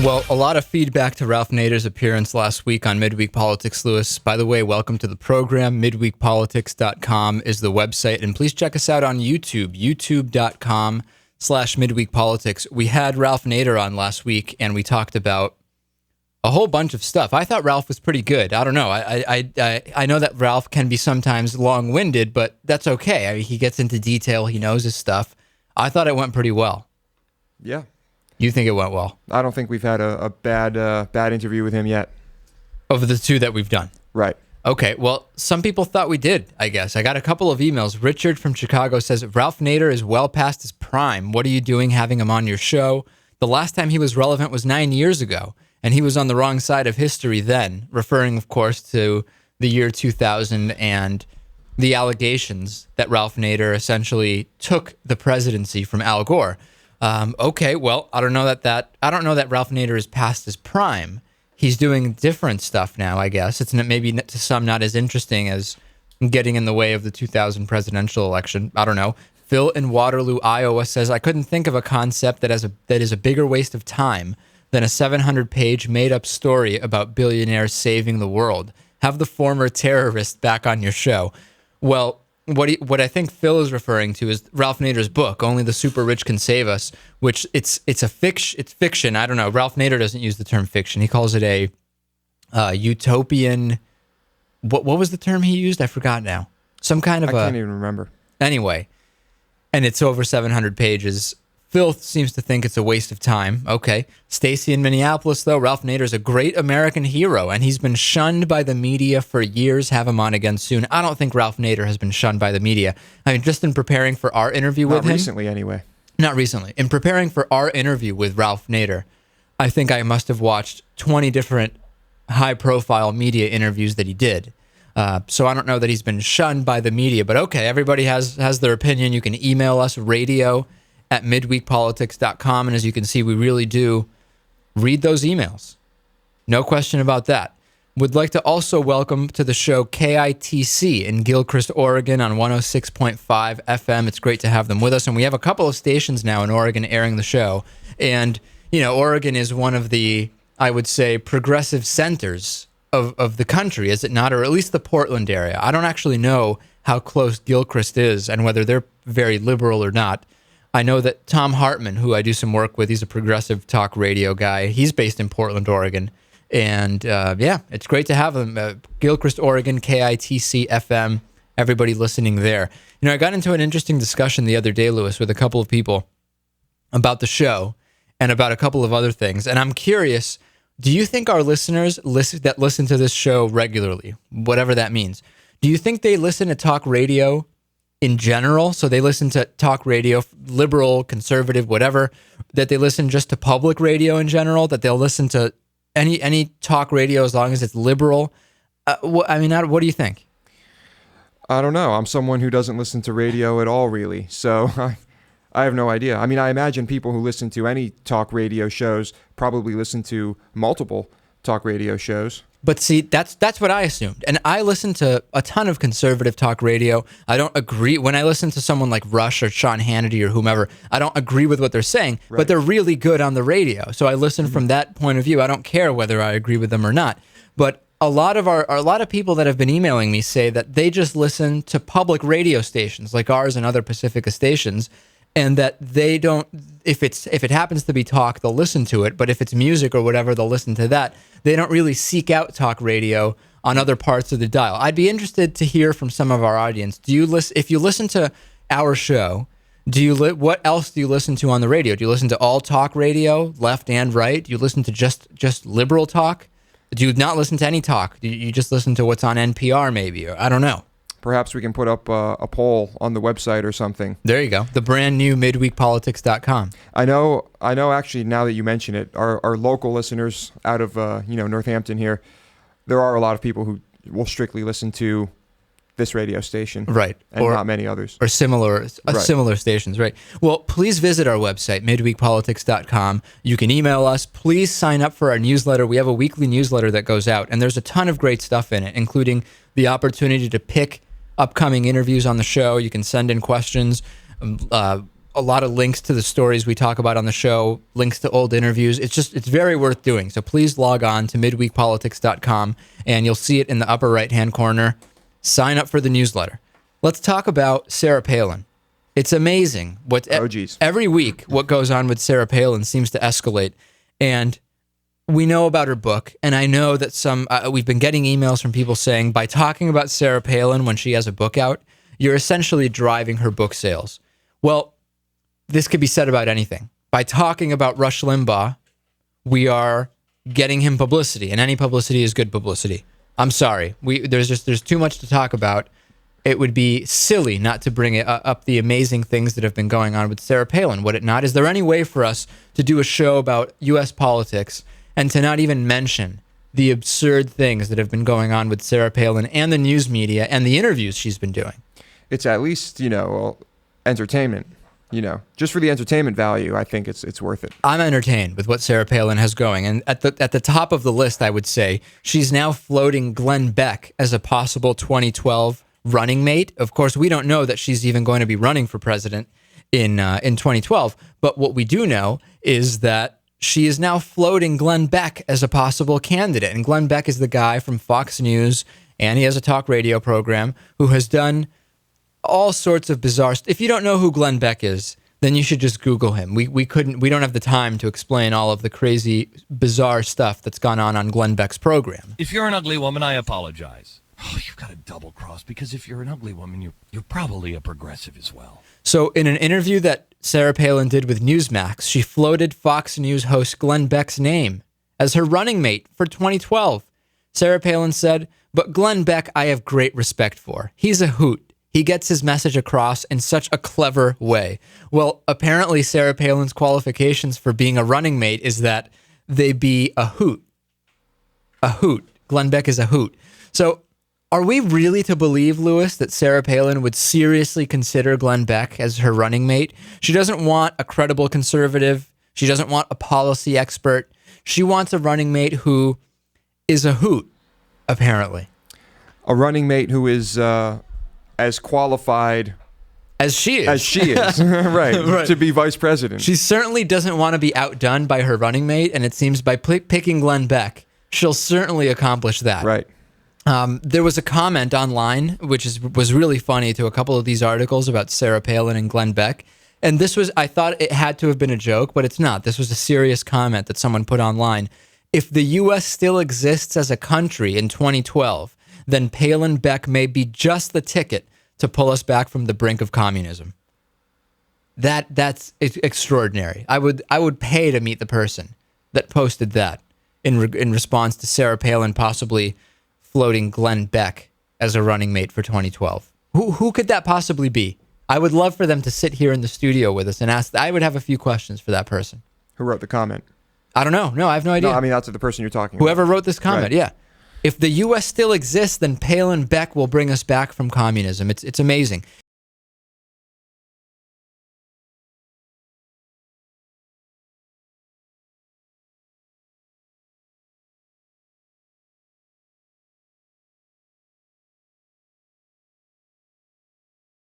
Well, a lot of feedback to Ralph Nader's appearance last week on Midweek Politics, Lewis. By the way, welcome to the program. Midweekpolitics.com is the website. And please check us out on YouTube, youtube.com/midweekpolitics. We had Ralph Nader on last week, and we talked about a whole bunch of stuff. I thought Ralph was pretty good. I don't know. I know that Ralph can be sometimes long-winded, but that's okay. I mean, he gets into detail. He knows his stuff. I thought it went pretty well. Yeah. You think it went well? I don't think we've had a bad interview with him yet. Of the two that we've done? Right. Okay, well, some people thought we did, I guess. I got a couple of emails. Richard from Chicago says, Ralph Nader is well past his prime. What are you doing having him on your show? The last time he was relevant was 9 years ago, and he was on the wrong side of history then, referring, of course, to the year 2000 and the allegations that Ralph Nader essentially took the presidency from Al Gore. Okay, well, I don't know that Ralph Nader is past his prime. He's doing different stuff now, I guess. It's maybe to some not as interesting as getting in the way of the 2000 presidential election. I don't know. Phil in Waterloo, Iowa says, I couldn't think of a concept that is a bigger waste of time than a 700-page made-up story about billionaires saving the world. Have the former terrorist back on your show. Well, what I think Phil is referring to is Ralph Nader's book, Only the Super Rich Can Save Us, which it's fiction. I don't know. Ralph Nader doesn't use the term fiction. He calls it a utopian. What was the term he used? I forgot now. Some kind of I can't even remember. Anyway, and it's over 700 pages. Phil seems to think it's a waste of time. Okay. Stacy in Minneapolis, though, Ralph Nader's a great American hero, and he's been shunned by the media for years. Have him on again soon. I don't think Ralph Nader has been shunned by the media. I mean, just in preparing for our interview with him. Not recently, anyway. Not recently. In preparing for our interview with Ralph Nader, I think I must have watched 20 different high-profile media interviews that he did. So I don't know that he's been shunned by the media, but okay, everybody has their opinion. You can email us, radio@midweekpolitics.com, and as you can see, we really do read those emails. No question about that. Would like to also welcome to the show KITC in Gilchrist, Oregon on 106.5 FM. It's great to have them with us, and we have a couple of stations now in Oregon airing the show. And, you know, Oregon is one of the, I would say, progressive centers of the country, is it not? Or at least the Portland area. I don't actually know how close Gilchrist is and whether they're very liberal or not. I know that Tom Hartman, who I do some work with, he's a progressive talk radio guy. He's based in Portland, Oregon. And yeah, it's great to have him. Gilchrist, Oregon, KITC FM, everybody listening there. You know, I got into an interesting discussion the other day, Lewis, with a couple of people about the show and about a couple of other things. And I'm curious, do you think our listeners that listen to this show regularly, whatever that means, do you think they listen to talk radio in general? So they listen to talk radio, liberal, conservative, whatever, that they listen just to public radio in general, that they'll listen to any talk radio as long as it's liberal? What do you think? I don't know. I'm someone who doesn't listen to radio at all, really. So I have no idea. I mean, I imagine people who listen to any talk radio shows probably listen to multiple talk radio shows. But see, that's what I assumed. And I listen to a ton of conservative talk radio. I don't agree. When I listen to someone like Rush or Sean Hannity or whomever, I don't agree with what they're saying, right, but they're really good on the radio. So I listen from that point of view. I don't care whether I agree with them or not. But a lot of people that have been emailing me say that they just listen to public radio stations like ours and other Pacifica stations, and that they don't, if it happens to be talk, they'll listen to it. But if it's music or whatever, they'll listen to that. They don't really seek out talk radio on other parts of the dial. I'd be interested to hear from some of our audience. Do you listen? If you listen to our show, what else do you listen to on the radio? Do you listen to all talk radio, left and right? Do you listen to just liberal talk? Do you not listen to any talk? Do you just listen to what's on NPR maybe? Or I don't know. Perhaps we can put up a poll on the website or something. There you go. The brand new midweekpolitics.com. I know. Actually, now that you mention it, our local listeners out of Northampton here, there are a lot of people who will strictly listen to this radio station, right, and not many others, or similar stations, right? Well, please visit our website, midweekpolitics.com. You can email us. Please sign up for our newsletter. We have a weekly newsletter that goes out, and there's a ton of great stuff in it, including the opportunity to pick upcoming interviews on the show. You can send in questions, a lot of links to the stories we talk about on the show, links to old interviews. It's very worth doing. So please log on to midweekpolitics.com and you'll see it in the upper right-hand corner. Sign up for the newsletter. Let's talk about Sarah Palin. It's amazing every week what goes on with Sarah Palin seems to escalate. And we know about her book, and I know that we've been getting emails from people saying by talking about Sarah Palin when she has a book out, you're essentially driving her book sales. Well, this could be said about anything. By talking about Rush Limbaugh, we are getting him publicity, and any publicity is good publicity. I'm sorry. There's too much to talk about. It would be silly not to bring up the amazing things that have been going on with Sarah Palin, would it not? Is there any way for us to do a show about U.S. politics and to not even mention the absurd things that have been going on with Sarah Palin and the news media and the interviews she's been doing? It's at least, entertainment. Just for the entertainment value, I think it's worth it. I'm entertained with what Sarah Palin has going. And at the top of the list, I would say, she's now floating Glenn Beck as a possible 2012 running mate. Of course, we don't know that she's even going to be running for president in 2012. But what we do know is that she is now floating Glenn Beck as a possible candidate. And Glenn Beck is the guy from Fox News, and he has a talk radio program, who has done all sorts of bizarre stuff. If you don't know who Glenn Beck is, then you should just Google him. We don't have the time to explain all of the crazy, bizarre stuff that's gone on Glenn Beck's program. If you're an ugly woman, I apologize. Oh, you've got a double cross, because if you're an ugly woman, you're probably a progressive as well. So in an interview that Sarah Palin did with Newsmax, she floated Fox News host Glenn Beck's name as her running mate for 2012. Sarah Palin said, "But Glenn Beck I have great respect for. He's a hoot. He gets his message across in such a clever way." Well, apparently Sarah Palin's qualifications for being a running mate is that they be a hoot. A hoot. Glenn Beck is a hoot. So are we really to believe, Lewis, that Sarah Palin would seriously consider Glenn Beck as her running mate? She doesn't want a credible conservative. She doesn't want a policy expert. She wants a running mate who is a hoot, apparently. A running mate who is as qualified as she is. right, to be vice president. She certainly doesn't want to be outdone by her running mate, and it seems by picking Glenn Beck, she'll certainly accomplish that. Right. There was a comment online, which was really funny, to a couple of these articles about Sarah Palin and Glenn Beck. And I thought it had to have been a joke, but it's not. This was a serious comment that someone put online. If the U.S. still exists as a country in 2012, then Palin Beck may be just the ticket to pull us back from the brink of communism. That's extraordinary. I would pay to meet the person that posted that in response to Sarah Palin possibly floating Glenn Beck as a running mate for 2012. Who could that possibly be? I would love for them to sit here in the studio with us and ask. I would have a few questions for that person. Who wrote the comment? I don't know. No, I have no idea. No, I mean, that's the person you're talking Whoever about. wrote this comment, right. Yeah. If the U.S. still exists, then Palin Beck will bring us back from communism. It's amazing.